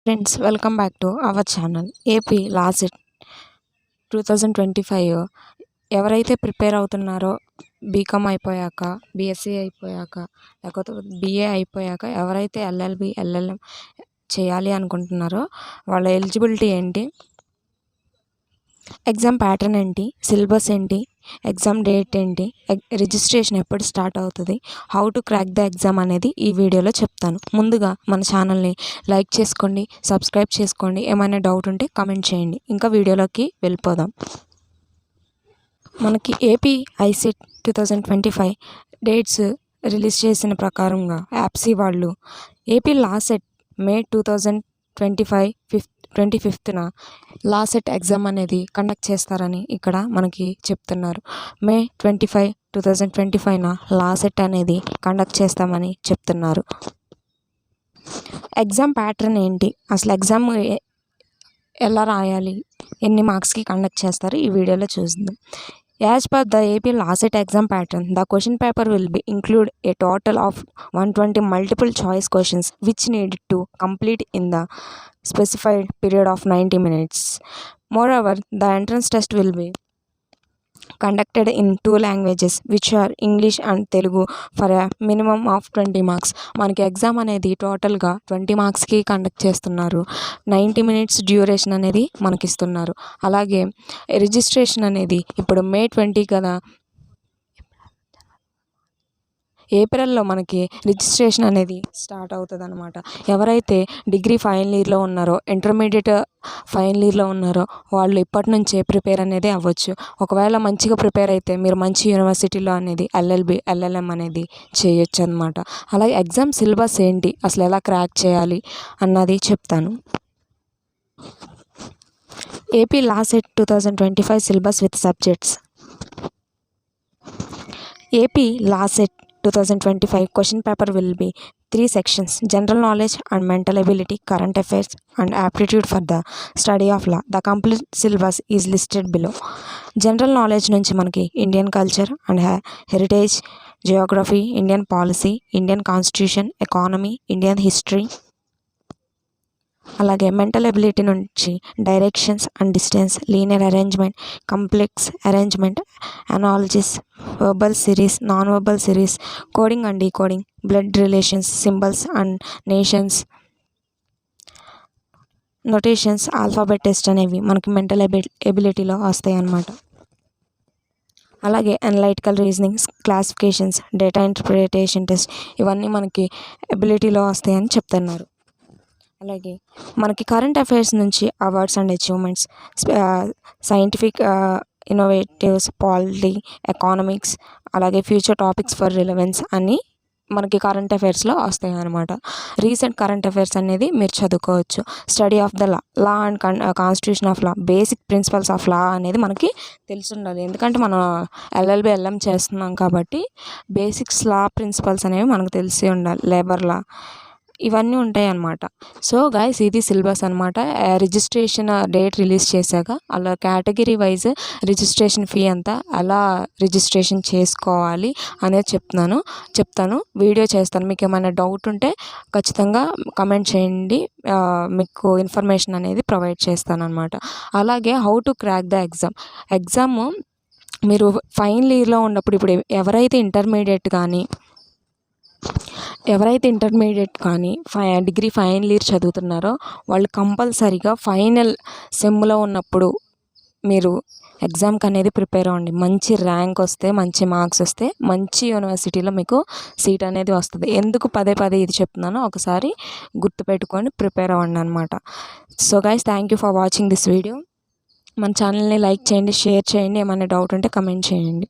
Friends, welcome back to our channel. AP last 2025 ఎవరైతే prepare అవుతున్నారో BCom అయిపోయాక, BSc అయిపోయాక, లేకపోతే బీఏ అయిపోయాక ఎవరైతే ఎల్ఎల్బి, ఎల్ఎల్ఎం చేయాలి అనుకుంటున్నారో వాళ్ళ ఎలిజిబిలిటీ ఏంటి, ఎగ్జామ్ ప్యాటర్న్ ఏంటి, సిలబస్ ఏంటి, ఎగ్జామ్ డేట్ ఏంటి, రిజిస్ట్రేషన్ ఎప్పుడు స్టార్ట్ అవుతుంది, how to crack the exam అనేది ఈ వీడియోలో చెప్తాను. ముందుగా మన ఛానల్ని లైక్ చేసుకోండి, సబ్స్క్రైబ్ చేసుకోండి. ఏమైనా డౌట్ ఉంటే కామెంట్ చేయండి. ఇంకా వీడియోలోకి వెళ్ళిపోదాం. మనకి ఏపీ ఐసెట్ 2025 డేట్స్ రిలీజ్ చేసిన ప్రకారంగా యాప్సీ వాళ్ళు ఏపీ లాసెట్ మే 2025 25న లాసెట్ ఎగ్జామ్ అనేది కండక్ట్ చేస్తారని ఇక్కడ మనకి చెప్తున్నారు. మే 25, 2025న లాసెట్ అనేది కండక్ట్ చేస్తామని చెప్తున్నారు. ఎగ్జామ్ ప్యాటర్న్ ఏంటి, అసలు ఎగ్జామ్ ఎలా రాయాలి, ఎన్ని మార్క్స్కి కండక్ట్ చేస్తారు ఈ వీడియోలో చూద్దాం. As per the AP LASET exam pattern, the question paper will include a total of 120 multiple choice questions which need to complete in the specified period of 90 minutes. Moreover, the entrance test will be conducted in 2 languages which are English and Telugu for a minimum of 20 marks. మనకి exam అనేది టోటల్గా 20 మార్క్స్కి conduct చేస్తున్నారు. 90 minutes duration అనేది మనకి ఇస్తున్నారు. అలాగే registration అనేది ఇప్పుడు మే 20 కదా, ఏప్రిల్లో మనకి రిజిస్ట్రేషన్ అనేది స్టార్ట్ అవుతుంది అనమాట. ఎవరైతే డిగ్రీ ఫైనల్ ఇయర్లో ఉన్నారో, ఇంటర్మీడియట్ ఫైనల్ ఇయర్లో ఉన్నారో వాళ్ళు ఇప్పటి నుంచే ప్రిపేర్ అనేది అవ్వచ్చు. ఒకవేళ మంచిగా ప్రిపేర్ అయితే మీరు మంచి యూనివర్సిటీలో అనేది ఎల్ఎల్బి, ఎల్ఎల్ఎం అనేది చేయొచ్చు అనమాట. అలాగే ఎగ్జామ్ సిలబస్ ఏంటి, అసలు ఎలా క్రాక్ చేయాలి అన్నది చెప్తాను. AP LAWCET 2025 syllabus with subjects. AP LAWCET 2025 question paper will be 3 sections: general knowledge and mental ability, current affairs and aptitude for the study of law. The complete syllabus is listed below. General knowledge నుంచి మనకి Indian culture and heritage, geography, Indian policy, Indian constitution, economy, Indian history. అలాగే mental ability నుంచి directions and distance, linear arrangement, complex arrangement, analogies, verbal series, non verbal series, coding and decoding, blood relations, symbols and nations, notations, alphabet test అనేవి మనకి mental ఎబిలిటీలో వస్తాయి అన్నమాట. అలాగే analytical reasonings, classifications, data interpretation test ఇవన్నీ మనకి ఎబిలిటీలో వస్తాయని చెప్తున్నారు. అలాగే మనకి కరెంట్ అఫైర్స్ నుంచి awards and achievements, scientific innovatives, polity, economics, అలాగే ఫ్యూచర్ టాపిక్స్ ఫర్ రిలవెన్స్ అని మనకి కరెంట్ అఫైర్స్లో వస్తాయి అన్నమాట. రీసెంట్ కరెంట్ అఫైర్స్ అనేది మీరు చదువుకోవచ్చు. Study of the law and constitution of law, basic principles of law అనేది మనకి తెలిసి ఉండాలి. ఎందుకంటే మనం ఎల్ఎల్బి, ఎల్ఎం చేస్తున్నాం కాబట్టి బేసిక్స్ లా ప్రిన్సిపల్స్ అనేవి మనకు తెలిసి ఉండాలి. లేబర్ లా ఇవన్నీ ఉంటాయి అన్నమాట. సో గైస్, ఇది సిలబస్ అనమాట. రిజిస్ట్రేషన్ డేట్ రిలీజ్ చేశాక అలా కేటగిరీ వైజ్ రిజిస్ట్రేషన్ ఫీ అంతా ఎలా రిజిస్ట్రేషన్ చేసుకోవాలి అనేది చెప్తాను, వీడియో చేస్తాను. మీకు ఏమైనా డౌట్ ఉంటే ఖచ్చితంగా కమెంట్ చేయండి, మీకు ఇన్ఫర్మేషన్ అనేది ప్రొవైడ్ చేస్తాను అనమాట. అలాగే how to crack the exam మీరు ఫైనల్ ఇయర్లో ఉన్నప్పుడు, ఇప్పుడు ఎవరైతే ఇంటర్మీడియట్ కానీ డిగ్రీ ఫైనల్ ఇయర్ చదువుతున్నారో వాళ్ళు కంపల్సరీగా ఫైనల్ సెమ్లో ఉన్నప్పుడు మీరు ఎగ్జామ్కి అనేది ప్రిపేర్ అవ్వండి. మంచి ర్యాంక్ వస్తే, మంచి మార్క్స్ వస్తే మంచి యూనివర్సిటీలో మీకు సీట్ అనేది వస్తుంది. ఎందుకు పదే ఇది చెప్తున్నానో ఒకసారి గుర్తుపెట్టుకొని ప్రిపేర్ అవ్వండి అనమాట. So guys, thank you for watching this video. మన ఛానల్ని లైక్ చేయండి, షేర్ చేయండి. ఏమైనా డౌట్ ఉంటే కమెంట్ చేయండి.